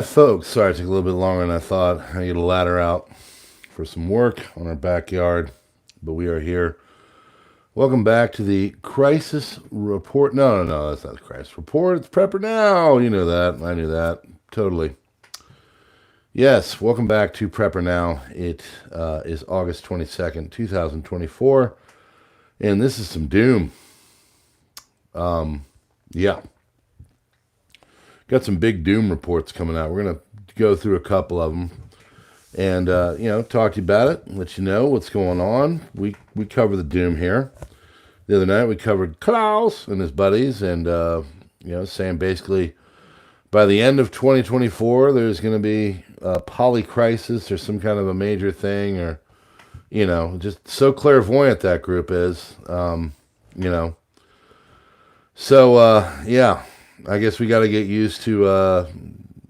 Folks, sorry it took a little bit longer than I thought. I get a ladder out for some work on our backyard, but we are here. Welcome back to the Crisis Report. No, that's not the Crisis Report. It's PrepperNow. You know that. I knew that. Totally. Yes, welcome back to PrepperNow. It is August 22nd, 2024, and this is some doom. Yeah. Got some big doom reports coming out. We're going to go through a couple of them and, talk to you about it, let you know what's going on. We cover the doom here. The other night we covered Klaus and his buddies and, saying basically by the end of 2024, there's going to be a poly crisis or some kind of a major thing or, just so clairvoyant that group is, So, yeah. I guess we got to get used to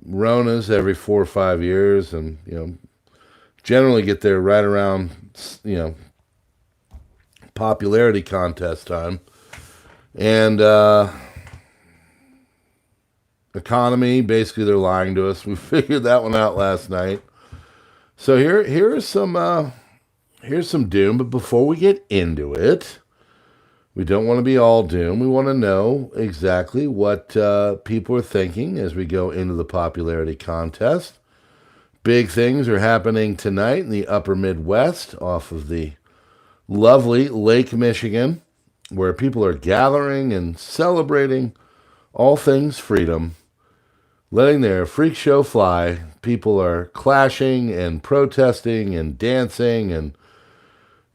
Ronas every 4 or 5 years and, generally get there right around, popularity contest time. And economy, basically they're lying to us. We figured that one out last night. So here's some doom, but before we get into it, we don't want to be all doom. We want to know exactly what people are thinking as we go into the popularity contest. Big things are happening tonight in the upper Midwest off of the lovely Lake Michigan, where people are gathering and celebrating all things freedom, letting their freak show fly. People are clashing and protesting and dancing and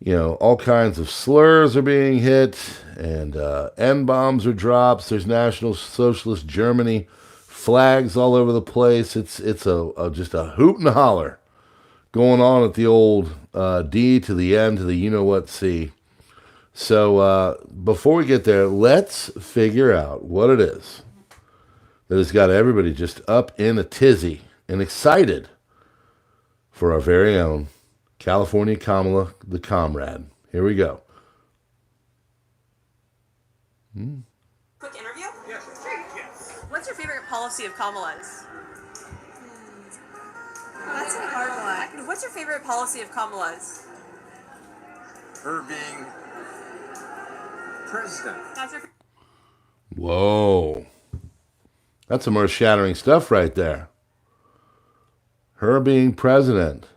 all kinds of slurs are being hit, and N-bombs are dropped. There's National Socialist Germany flags all over the place. It's just a hoot and holler going on at the old D to the N to the you-know-what C. So before we get there, let's figure out what it is that has got everybody just up in a tizzy and excited for our very own California Kamala, the comrade. Here we go. Quick interview? Yes. Yes. What's your favorite policy of Kamala's? That's a hard one. What's your favorite policy of Kamala's? Her being president. That's your... Whoa. That's some earth-shattering stuff right there. Her being president.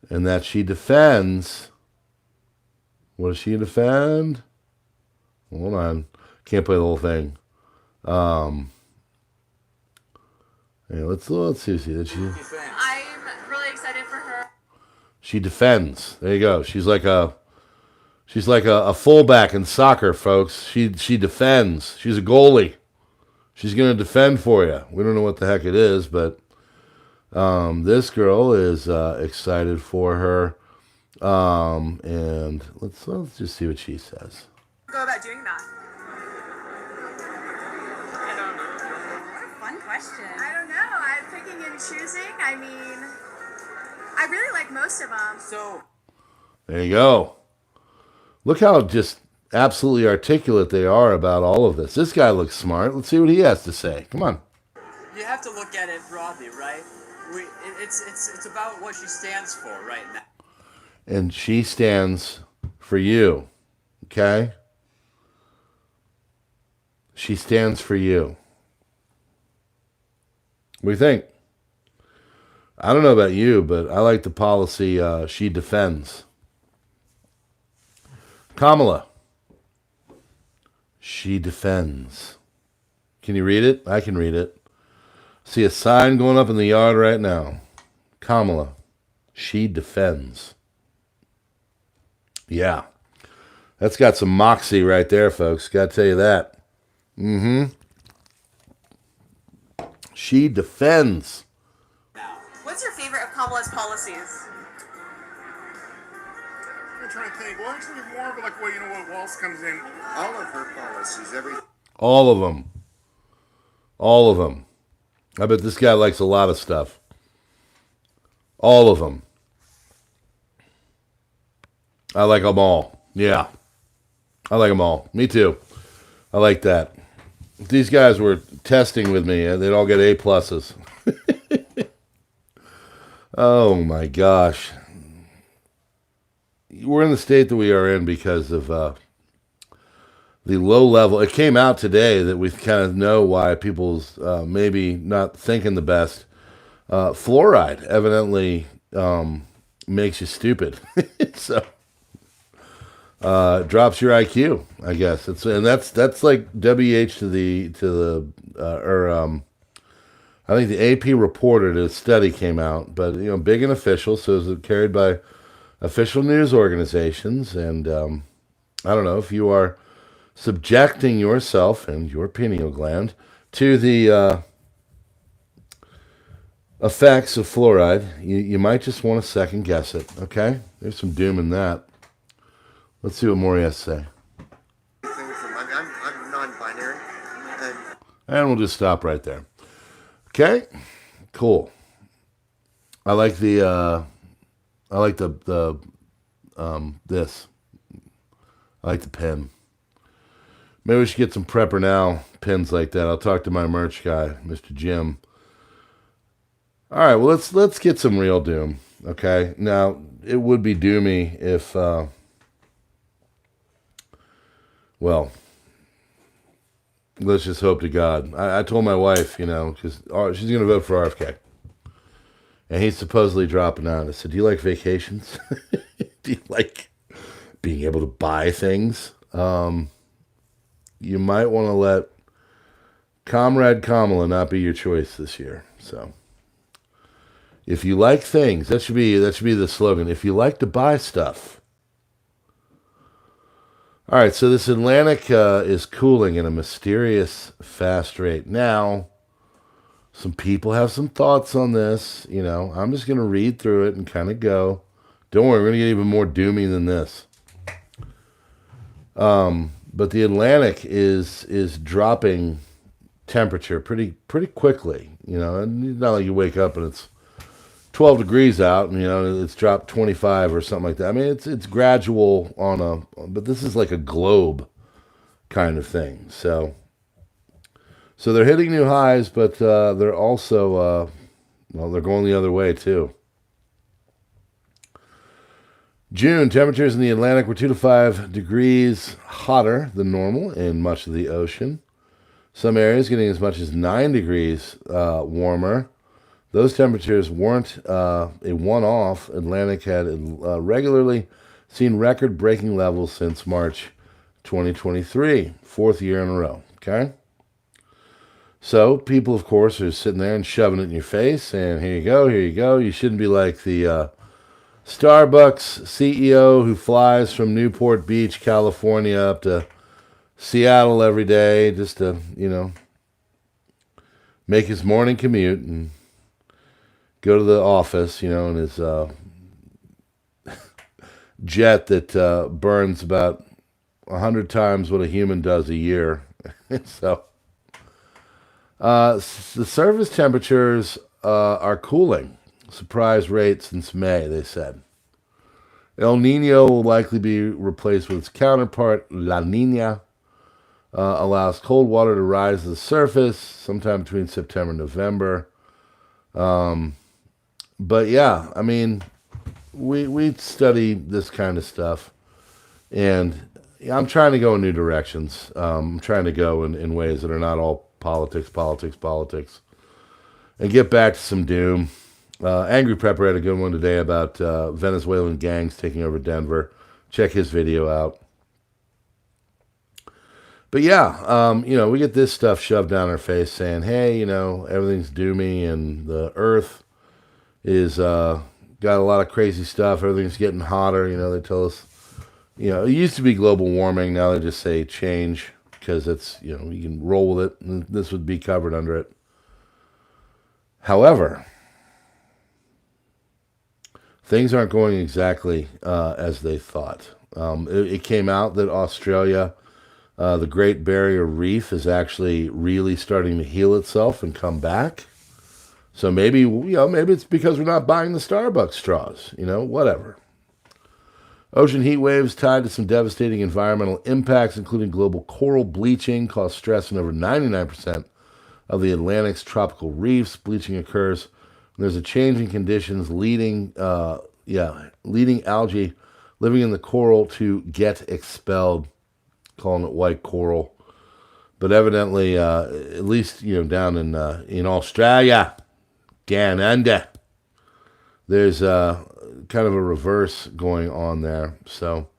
And that she defends. What does she defend? Hold on. Can't play the whole thing. Let's see. Did she? I'm really excited for her. She defends. There you go. She's like a fullback in soccer, folks. She defends. She's a goalie. She's gonna defend for you. We don't know what the heck it is, but this girl is excited for her, and let's just see what she says. Go about doing that. I don't know. What a fun question. I don't know. I'm picking and choosing. I mean, I really like most of them. So There you go. Look how just absolutely articulate they are about all of this. This guy looks smart. Let's see what he has to say. Come on. You have to look at it broadly, right? It's about what she stands for right now. And she stands for you. Okay? She stands for you. What do you think? I don't know about you, but I like the policy she defends. Kamala. She defends. Can you read it? I can read it. See a sign going up in the yard right now. Kamala. She defends. Yeah. That's got some moxie right there, folks. Got to tell you that. She defends. What's your favorite of Kamala's policies? I'm trying to think. Well, actually, more of like, what else comes in? All of her policies, All of them. All of them. I bet this guy likes a lot of stuff. All of them. I like them all. Yeah. I like them all. Me too. I like that. If these guys were testing with me, they'd all get A pluses. Oh my gosh. We're in the state that we are in because of the low level. It came out today that we kind of know why people's maybe not thinking the best. Fluoride evidently makes you stupid. So drops your IQ, I guess. That's like WH to the I think the AP reported a study came out, but big and official, so it's carried by official news organizations, and I don't know if you are subjecting yourself and your pineal gland to the effects of fluoride, you might just want to second guess it. Okay, there's some doom in that. Let's see what more he has to say. I'm non-binary, And we'll just stop right there. Okay, cool. I like this. I like the pen. Maybe we should get some PrepperNow pins like that. I'll talk to my merch guy, Mr. Jim. All right, well let's get some real doom. Okay, now it would be doomy if, well, let's just hope to God. I told my wife, because she's going to vote for RFK. And he's supposedly dropping out. I said, do you like vacations? Do you like being able to buy things? You might want to let Comrade Kamala not be your choice this year. So if you like things, that should be the slogan. If you like to buy stuff. All right, so this Atlantic is cooling at a mysterious fast rate. Now, some people have some thoughts on this. I'm just going to read through it and kind of go. Don't worry, we're going to get even more doomy than this. But the Atlantic is dropping temperature pretty quickly. And it's not like you wake up and it's 12 degrees out, and it's dropped 25 or something like that. I mean, it's gradual but this is like a globe kind of thing. So they're hitting new highs, but they're also they're going the other way too. June temperatures in the Atlantic were 2 to 5 degrees hotter than normal in much of the ocean. Some areas getting as much as 9 degrees warmer. Those temperatures weren't a one-off. Atlantic had regularly seen record-breaking levels since March 2023, fourth year in a row, okay? So people, of course, are sitting there and shoving it in your face, and here you go. You shouldn't be like the Starbucks CEO who flies from Newport Beach, California, up to Seattle every day just to, make his morning commute and go to the office, in his jet that burns about 100 times what a human does a year. So, the surface temperatures are cooling. Surprise rate since May, they said. El Nino will likely be replaced with its counterpart, La Nina. Allows cold water to rise to the surface sometime between September and November. But yeah, I mean, we study this kind of stuff, and I'm trying to go in new directions. I'm trying to go in ways that are not all politics, and get back to some doom. Angry Prepper had a good one today about Venezuelan gangs taking over Denver. Check his video out. But yeah, we get this stuff shoved down our face saying, hey, everything's doomy and the earth is got a lot of crazy stuff. Everything's getting hotter. They tell us, it used to be global warming. Now they just say change because it's, you can roll with it and this would be covered under it. However, things aren't going exactly as they thought. It came out that Australia, the Great Barrier Reef, is actually really starting to heal itself and come back. So maybe it's because we're not buying the Starbucks straws, whatever. Ocean heat waves tied to some devastating environmental impacts, including global coral bleaching, caused stress in over 99% of the Atlantic's tropical reefs. Bleaching occurs when there's a change in conditions leading algae living in the coral to get expelled, calling it white coral. But evidently, at least down in Australia, Canada, there's kind of a reverse going on there. So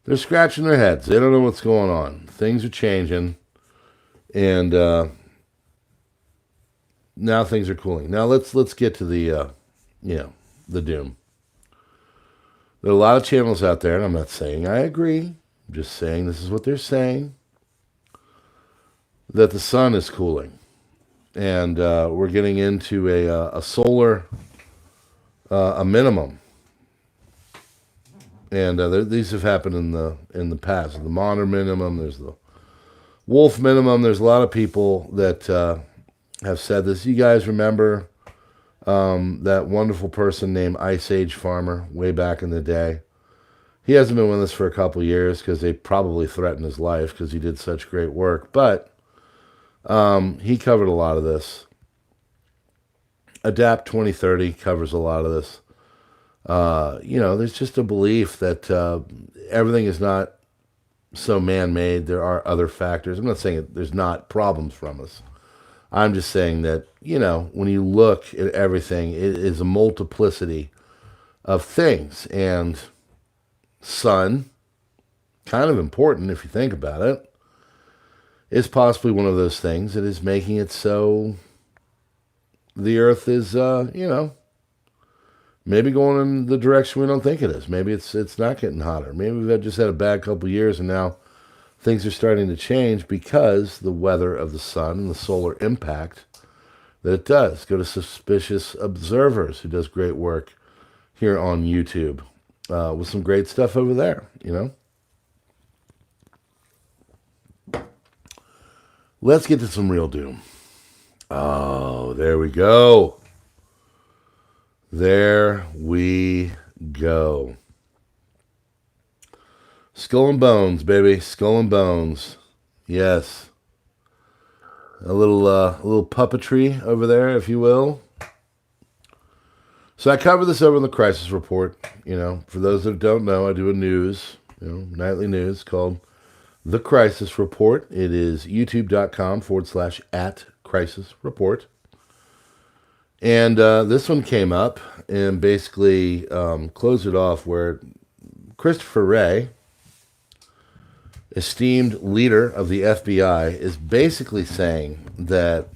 they're scratching their heads. They don't know what's going on. Things are changing, and now things are cooling. Now let's get to the doom. There are a lot of channels out there, and I'm not saying I agree. I'm just saying this is what they're saying, that the sun is cooling, and we're getting into a solar a minimum. And these have happened in the past. The modern minimum, there's the wolf minimum. There's a lot of people that have said this. You guys remember that wonderful person named Ice Age Farmer way back in the day? He hasn't been with us for a couple years because they probably threatened his life because he did such great work. But he covered a lot of this. Adapt 2030 covers a lot of this. There's just a belief that everything is not so man-made. There are other factors. I'm not saying there's not problems from us. I'm just saying that, when you look at everything, it is a multiplicity of things. And sun, kind of important if you think about it, is possibly one of those things that is making it so the earth is, maybe going in the direction we don't think it is. Maybe it's not getting hotter. Maybe we've just had a bad couple of years and now things are starting to change because the weather of the sun and the solar impact that it does. Go to Suspicious Observers, who does great work here on YouTube with some great stuff over there, Let's get to some real doom. Oh, there we go. There we go. Skull and bones, baby. Skull and bones. Yes. A little puppetry over there, if you will. So I covered this over in the Crisis Report. For those that don't know, I do a news, nightly news called The Crisis Report. It is youtube.com/@Crisis Report. And this one came up and basically closed it off where Christopher Wray, esteemed leader of the FBI, is basically saying that,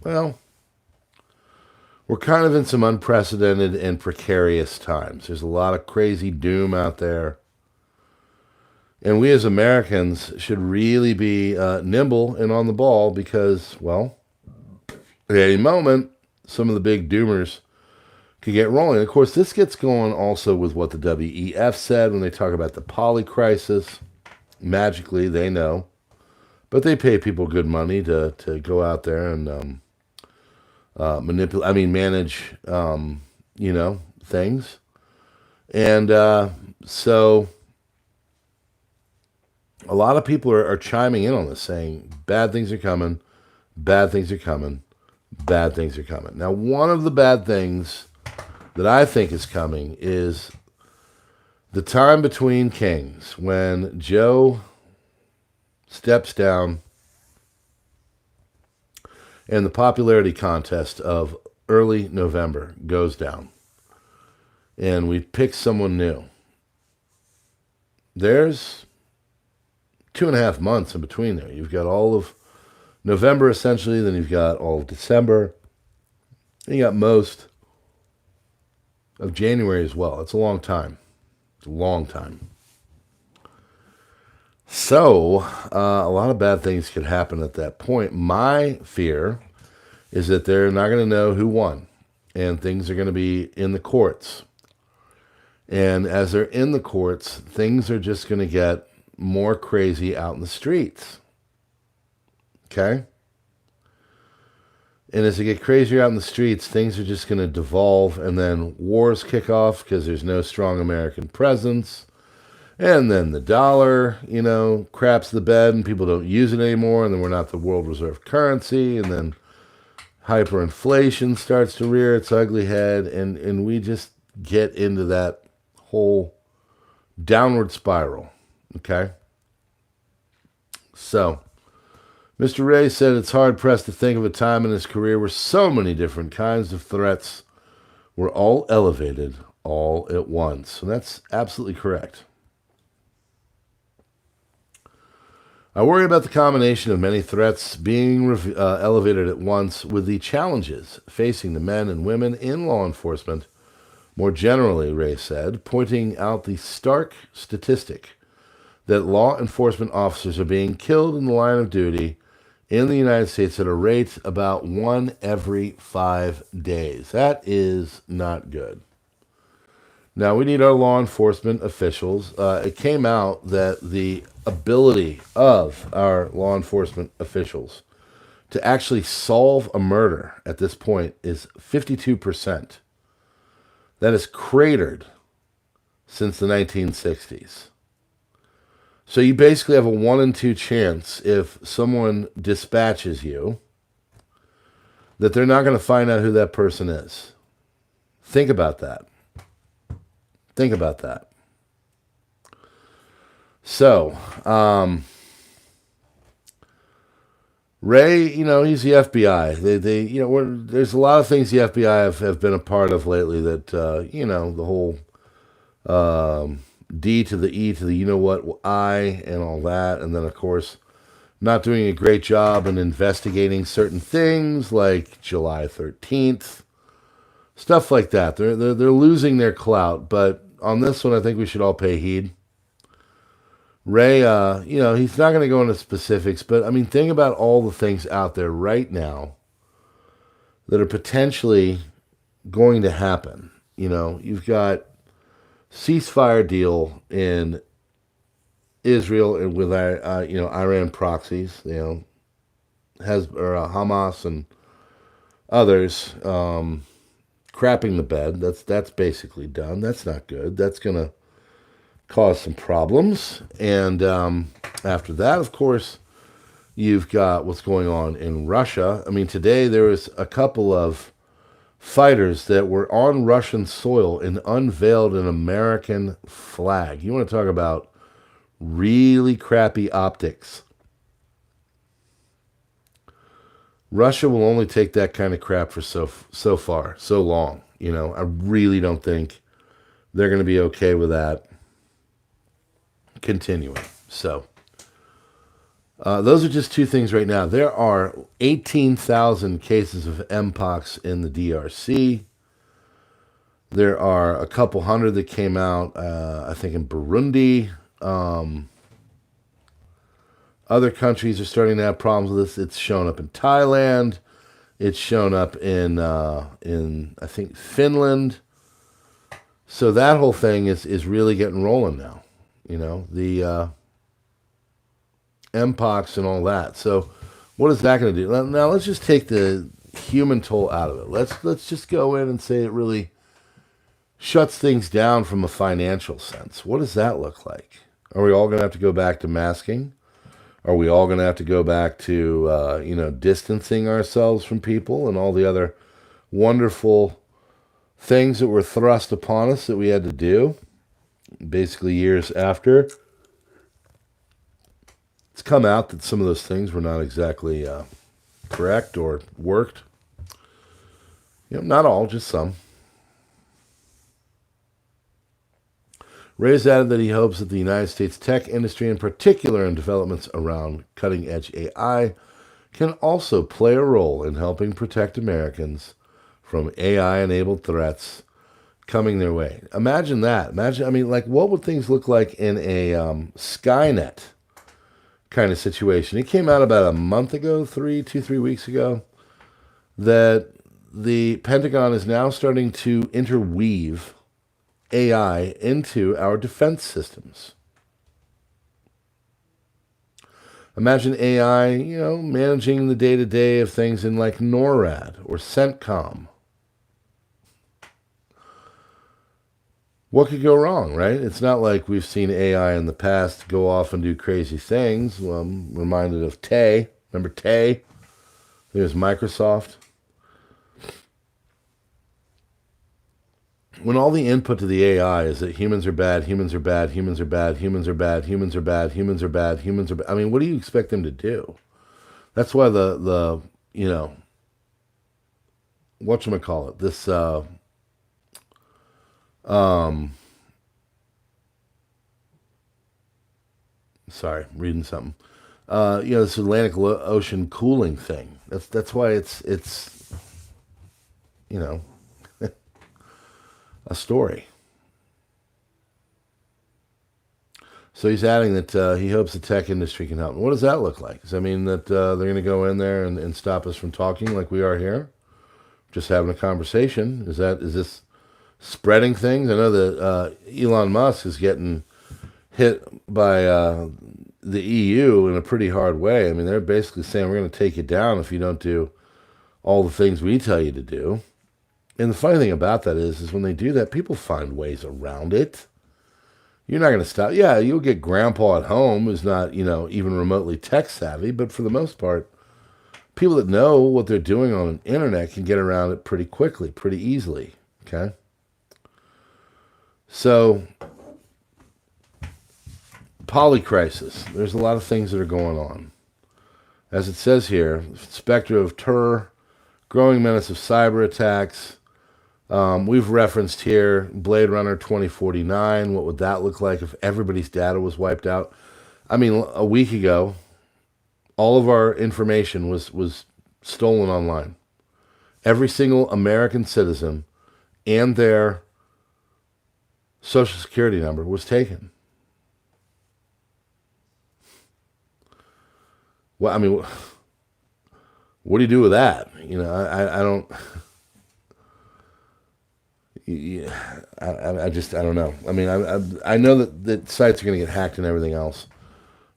well, we're kind of in some unprecedented and precarious times. There's a lot of crazy doom out there. And we as Americans should really be nimble and on the ball because, well, at any moment, some of the big doomers could get rolling. Of course, this gets going also with what the WEF said when they talk about the poly crisis. Magically, they know. But they pay people good money to go out there and manage, things. And so a lot of people are chiming in on this, saying bad things are coming, bad things are coming, bad things are coming. Now, one of the bad things that I think is coming is the time between kings, when Joe steps down and the popularity contest of early November goes down and we pick someone new. There's 2.5 months in between there. You've got all of November, essentially, then you've got all of December, and you got most of January as well. It's a long time. It's a long time. So, a lot of bad things could happen at that point. My fear is that they're not going to know who won, and things are going to be in the courts. And as they're in the courts, things are just going to get more crazy out in the streets. Okay? And as they get crazier out in the streets, things are just going to devolve, and then wars kick off because there's no strong American presence. And then the dollar, craps the bed and people don't use it anymore. And then we're not the world reserve currency. And then hyperinflation starts to rear its ugly head. And we just get into that whole downward spiral. Okay? So, Mr. Ray said it's hard-pressed to think of a time in his career where so many different kinds of threats were all elevated all at once. And that's absolutely correct. I worry about the combination of many threats being elevated at once with the challenges facing the men and women in law enforcement more generally, Ray said, pointing out the stark statistic that law enforcement officers are being killed in the line of duty in the United States at a rate about 1 every 5 days. That is not good. Now, we need our law enforcement officials. It came out that the ability of our law enforcement officials to actually solve a murder at this point is 52%. That is cratered since the 1960s. So you basically have a 1 in 2 chance if someone dispatches you that they're not going to find out who that person is. Think about that. Think about that. So, Ray, he's the FBI. There's a lot of things the FBI have been a part of lately that, the whole D to the E to the I and all that. And then, of course, not doing a great job in investigating certain things like July 13th. Stuff like that. They're losing their clout. But on this one, I think we should all pay heed. Ray, he's not going to go into specifics, but I mean, think about all the things out there right now that are potentially going to happen. You've got ceasefire deal in Israel and with Iran proxies, Hamas and others crapping the bed. That's basically done. That's not good. That's going to cause some problems. And after that, of course, you've got what's going on in Russia. I mean, today there was a couple of fighters that were on Russian soil and unveiled an American flag. You want to talk about really crappy optics. Russia will only take that kind of crap for so long. I really don't think they're going to be okay with that continuing. So those are just two things right now. There are 18,000 cases of Mpox in the DRC. There are a couple hundred that came out, I think, in Burundi. Other countries are starting to have problems with this. It's shown up in Thailand. It's shown up in I think, Finland. So that whole thing is really getting rolling now. The Mpox and all that. So what is that going to do? Now let's just take the human toll out of it. Let's just go in and say it really shuts things down from a financial sense. What does that look like? Are we all going to have to go back to masking? Are we all going to have to go back to, distancing ourselves from people and all the other wonderful things that were thrust upon us that we had to do basically years after? It's come out that some of those things were not exactly correct or worked. Not all, just some. Ray's added that he hopes that the United States tech industry, in particular in developments around cutting-edge AI, can also play a role in helping protect Americans from AI-enabled threats coming their way. Imagine that. What would things look like in a Skynet kind of situation? It came out about a month ago, 3 weeks ago, that the Pentagon is now starting to interweave AI into our defense systems. Imagine AI, managing the day-to-day of things in like NORAD or CENTCOM. What could go wrong, right? It's not like we've seen AI in the past go off and do crazy things. Well, I'm reminded of Tay. Remember Tay? There's Microsoft. When all the input to the AI is that humans are bad, humans are bad, humans are bad, humans are bad, humans are bad, humans are bad, humans are bad. I mean, what do you expect them to do? That's why the whatchamacallit, this sorry, reading something. This Atlantic Ocean cooling thing. That's why it's a story. So he's adding that he hopes the tech industry can help. What does that look like? Does that mean that they're going to go in there and stop us from talking like we are here? Just having a conversation? Is this spreading things? I know that Elon Musk is getting hit by the EU in a pretty hard way. I mean, they're basically saying we're going to take you down if you don't do all the things we tell you to do. And the funny thing about that is when they do that, people find ways around it. You're not going to stop. Yeah, you'll get grandpa at home who's not, even remotely tech savvy, but for the most part, people that know what they're doing on the internet can get around it pretty quickly, pretty easily, okay? So, polycrisis. There's a lot of things that are going on. As it says here, specter of terror, growing menace of cyber attacks. We've referenced here Blade Runner 2049. What would that look like if everybody's data was wiped out? I mean, a week ago, all of our information was stolen online. Every single American citizen and their social security number was taken. Well, I mean, what do you do with that? I don't... Yeah, I don't know. I mean, I know that sites are going to get hacked and everything else,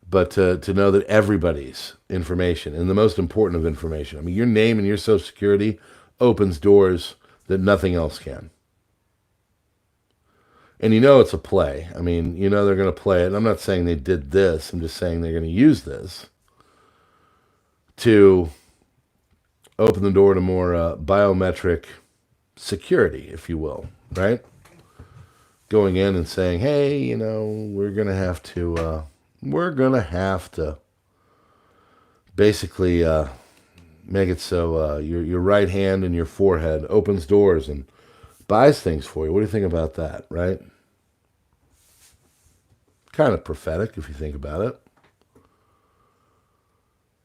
but to know that everybody's information, and the most important of information, I mean, your name and your social security opens doors that nothing else can. And it's a play. I mean, they're going to play it. And I'm not saying they did this. I'm just saying they're going to use this to open the door to more biometric security, if you will, right? Going in and saying, hey, we're going to have to basically make it so your right hand and your forehead opens doors and buys things for you. What do you think about that, right? Kind of prophetic if you think about it.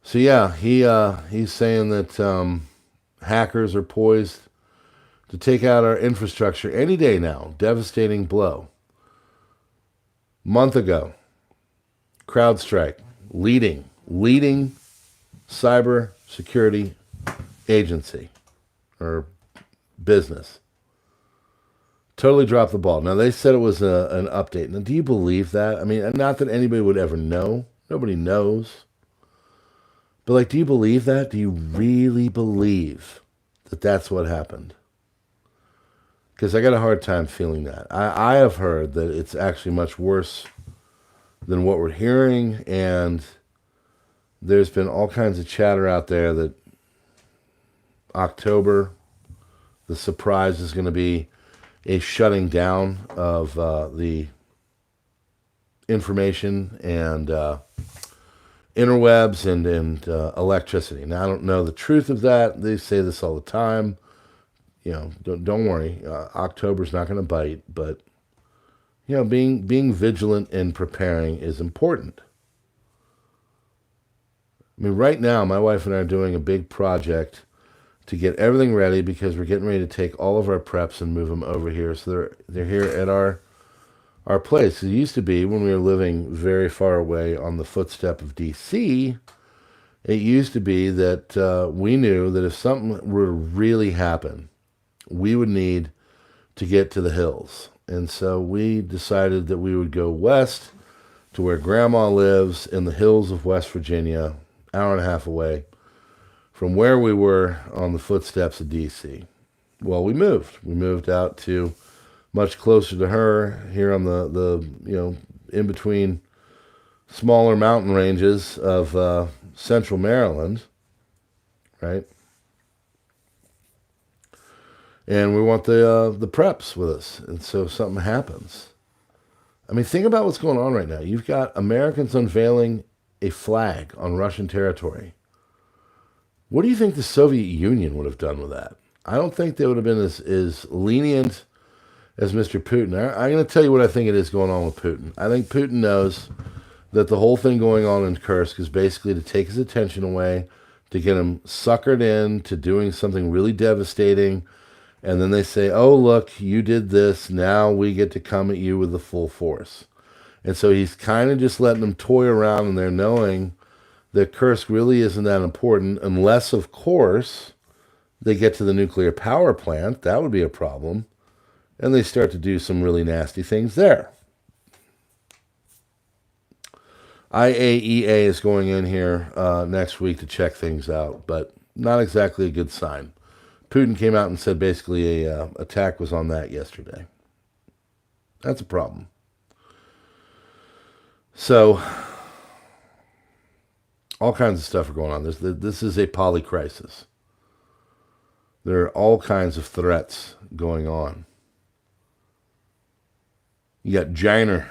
So yeah, he's saying that hackers are poised to take out our infrastructure any day now. Devastating blow. Month ago, CrowdStrike, leading cyber security agency or business, totally dropped the ball. Now, they said it was an update. Now, do you believe that? I mean, not that anybody would ever know. Nobody knows. But, do you believe that? Do you really believe that that's what happened? Because I got a hard time feeling that. I have heard that it's actually much worse than what we're hearing, and there's been all kinds of chatter out there that October, the surprise is going to be a shutting down of the information and interwebs and electricity. Now, I don't know the truth of that. They say this all the time. Don't worry. October's not going to bite, but being vigilant and preparing is important. I mean, right now, my wife and I are doing a big project to get everything ready because we're getting ready to take all of our preps and move them over here. So they're here at our place. It used to be when we were living very far away on the footstep of D.C., it used to be that we knew that if something were to really happen, we would need to get to the hills. And so we decided that we would go west to where Grandma lives in the hills of West Virginia, hour and a half away from where we were on the footsteps of D.C. Well, we moved. We moved out to much closer to her here on the in between smaller mountain ranges of central Maryland, right? And we want the preps with us. And so if something happens, I mean, think about what's going on right now. You've got Americans unveiling a flag on Russian territory. What do you think the Soviet Union would have done with that? I don't think they would have been as lenient as Mr. Putin. I'm going to tell you what I think it is going on with Putin. I think Putin knows that the whole thing going on in Kursk is basically to take his attention away, to get him suckered into doing something really devastating. And then they say, oh, look, you did this. Now we get to come at you with the full force. And so he's kind of just letting them toy around in there, knowing that Kursk really isn't that important unless, of course, they get to the nuclear power plant. That would be a problem. And they start to do some really nasty things there. IAEA is going in here next week to check things out, but not exactly a good sign. Putin came out and said basically a attack was on that yesterday. That's a problem. So, all kinds of stuff are going on. This is a poly crisis. There are all kinds of threats going on. You got Jiner.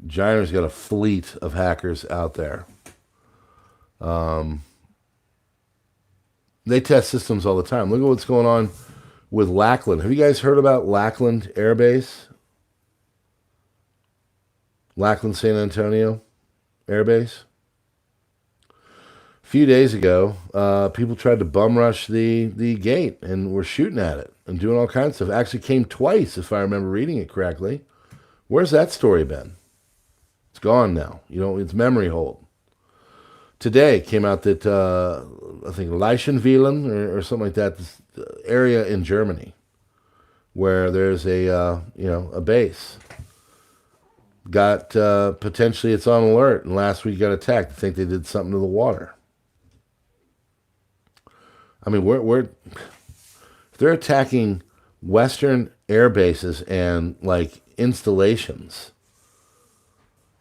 Jiner's got a fleet of hackers out there. They test systems all the time. Look at what's going on with Lackland. Have you guys heard about Lackland Air Base? Lackland, San Antonio Air Base? A few days ago, people tried to bum rush the gate and were shooting at it and doing all kinds of stuff. Actually came twice, if I remember reading it correctly. Where's that story been? It's gone now. It's memory hold. Today came out that, I think, Leichenweilen or something like that, this area in Germany where there's a base. Got, potentially it's on alert, and last week got attacked. I think they did something to the water. I mean, if they're attacking Western air bases and, like, installations,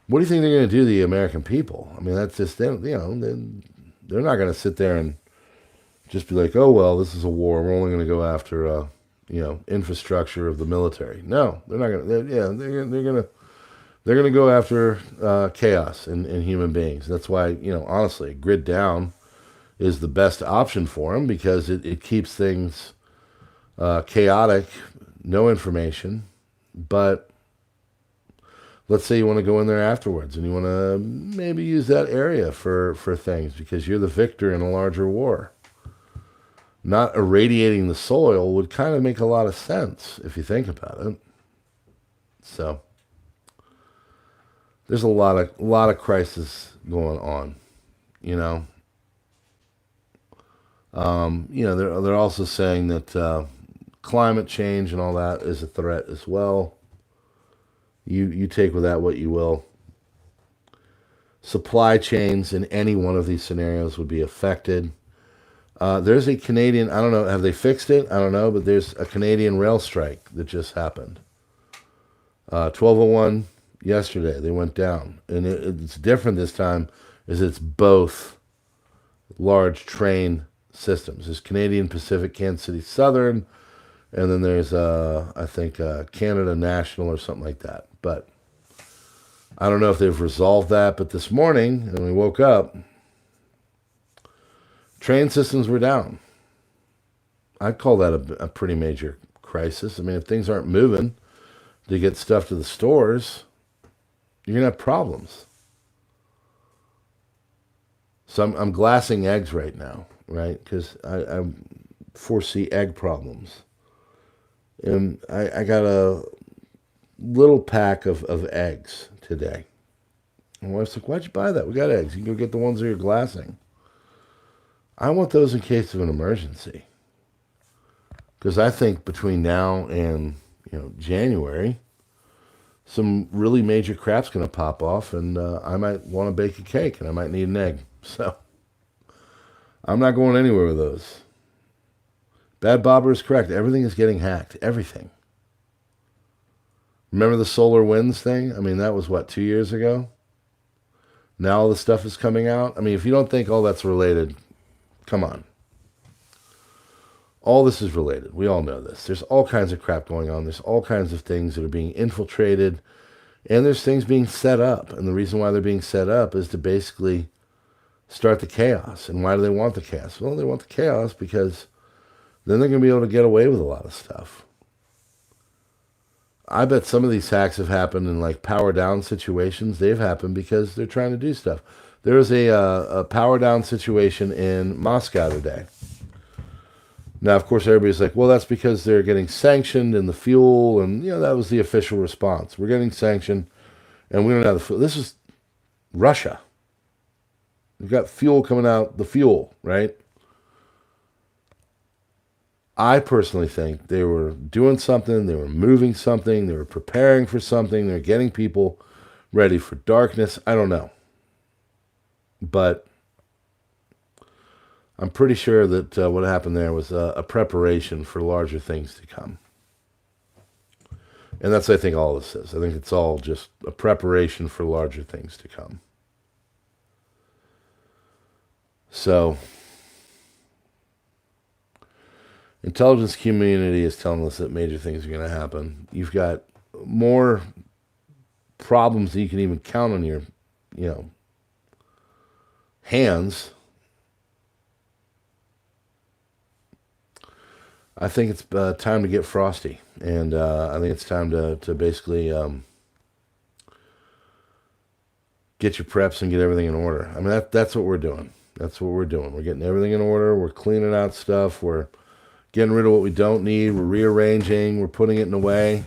what do you think they're going to do to the American people? I mean, that's just, they're not going to sit there and just be like, oh, well, this is a war. We're only going to go after, infrastructure of the military. No, they're not going to. They're going to go after chaos in human beings. That's why, honestly, grid down is the best option for them because it keeps things chaotic, no information, but let's say you want to go in there afterwards and you want to maybe use that area for things because you're the victor in a larger war. Not irradiating the soil would kind of make a lot of sense if you think about it. So there's a lot of crisis going on, They're also saying that climate change and all that is a threat as well. You take with that what you will. Supply chains in any one of these scenarios would be affected. There's a Canadian, I don't know, have they fixed it? I don't know, but there's a Canadian rail strike that just happened. 1201 yesterday, they went down. And it's different this time, is it's both large train systems. There's Canadian Pacific, Kansas City Southern, and then there's, I think, Canada National or something like that. But I don't know if they've resolved that. But this morning, when we woke up, train systems were down. I'd call that a pretty major crisis. I mean, if things aren't moving to get stuff to the stores, you're going to have problems. So I'm glassing eggs right now, right? Because I foresee egg problems. And I got a little pack of eggs today. And my wife's like, why'd you buy that? We got eggs. You can go get the ones that you're glassing. I want those in case of an emergency. Because I think between now and January, some really major crap's going to pop off, and I might want to bake a cake, and I might need an egg. So I'm not going anywhere with those. Bad Bobber is correct. Everything is getting hacked. Everything. Remember the solar winds thing? I mean, that was what, 2 years ago? Now all the stuff is coming out. I mean, if you don't think all that's related, come on. All this is related. We all know this. There's all kinds of crap going on. There's all kinds of things that are being infiltrated. And there's things being set up. And the reason why they're being set up is to basically start the chaos. And why do they want the chaos? Well, they want the chaos because then they're going to be able to get away with a lot of stuff. I bet some of these hacks have happened in like power down situations. They've happened because they're trying to do stuff. There was a power down situation in Moscow today. Now, of course, everybody's like, well, that's because they're getting sanctioned and the fuel, and, that was the official response. We're getting sanctioned, and we don't have the fuel. This is Russia. We've got fuel coming out, the fuel, right? I personally think they were doing something, they were moving something, they were preparing for something, they were getting people ready for darkness. I don't know. But I'm pretty sure that what happened there was a preparation for larger things to come. And that's, I think, all this is. I think it's all just a preparation for larger things to come. So, intelligence community is telling us that major things are going to happen. You've got more problems than you can even count on your, hands. I think it's time to get frosty, and I think it's time to basically get your preps and get everything in order. I mean, that's what we're doing. That's what we're doing. We're getting everything in order. We're cleaning out stuff. We're getting rid of what we don't need. We're rearranging. We're putting it in a way.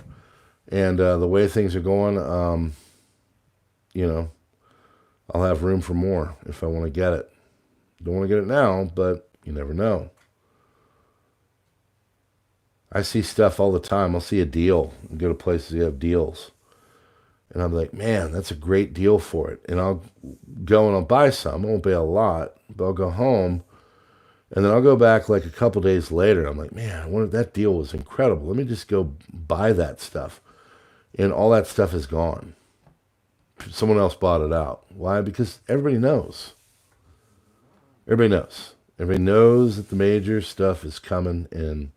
And the way things are going, I'll have room for more if I want to get it. Don't want to get it now, but you never know. I see stuff all the time. I'll see a deal and go to places that have deals. And I'm like, man, that's a great deal for it. And I'll go and I'll buy some. I won't pay a lot, but I'll go home. And then I'll go back like a couple days later. I'm like, man, that deal was incredible. Let me just go buy that stuff. And all that stuff is gone. Someone else bought it out. Why? Because everybody knows. Everybody knows. Everybody knows that the major stuff is coming and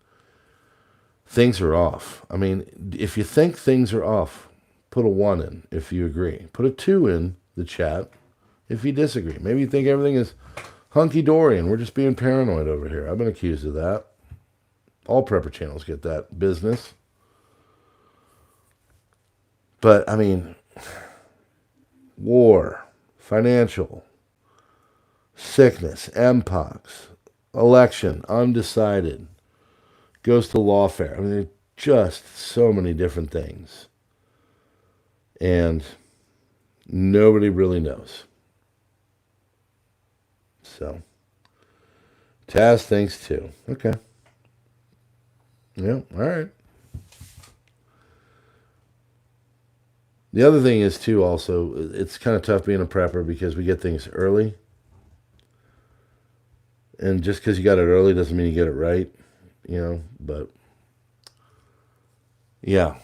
things are off. I mean, if you think things are off, put a 1 in if you agree. Put a 2 in the chat if you disagree. Maybe you think everything is hunky-dory and we're just being paranoid over here. I've been accused of that. All prepper channels get that business. But, I mean, war, financial, sickness, mpox, election, undecided, goes to lawfare. I mean, there's just so many different things. And nobody really knows. So, Taz thinks too. Okay. Yeah, all right. The other thing is, too, also, it's kind of tough being a prepper because we get things early. And just because you got it early doesn't mean you get it right, but yeah,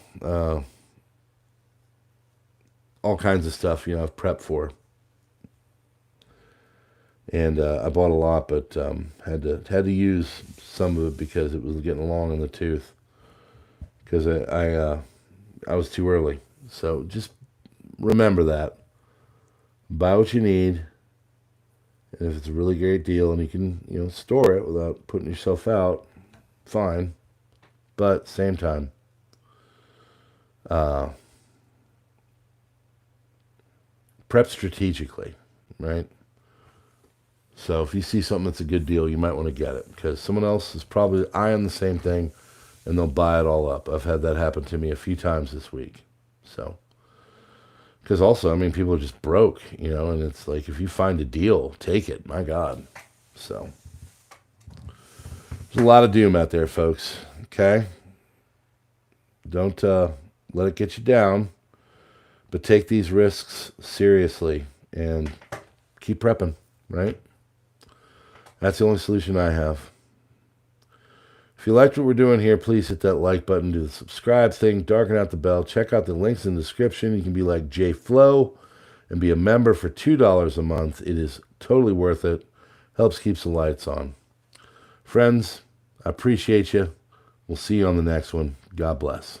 all kinds of stuff, I've prepped for. And I bought a lot, but had to use some of it because it was getting long in the tooth. Because I was too early. So just remember that. Buy what you need. And if it's a really great deal and you can, store it without putting yourself out, fine. But same time, prep strategically, right? So if you see something that's a good deal, you might want to get it because someone else is probably eyeing the same thing and they'll buy it all up. I've had that happen to me a few times this week. So, because also, I mean, people are just broke, and it's like, if you find a deal, take it. My God. So, there's a lot of doom out there, folks. Okay? Don't let it get you down, but take these risks seriously and keep prepping, right? That's the only solution I have. If you liked what we're doing here, please hit that like button, do the subscribe thing, darken out the bell, check out the links in the description. You can be like J Flow and be a member for $2 a month. It is totally worth it. Helps keeps the lights on. Friends, I appreciate you. We'll see you on the next one. God bless.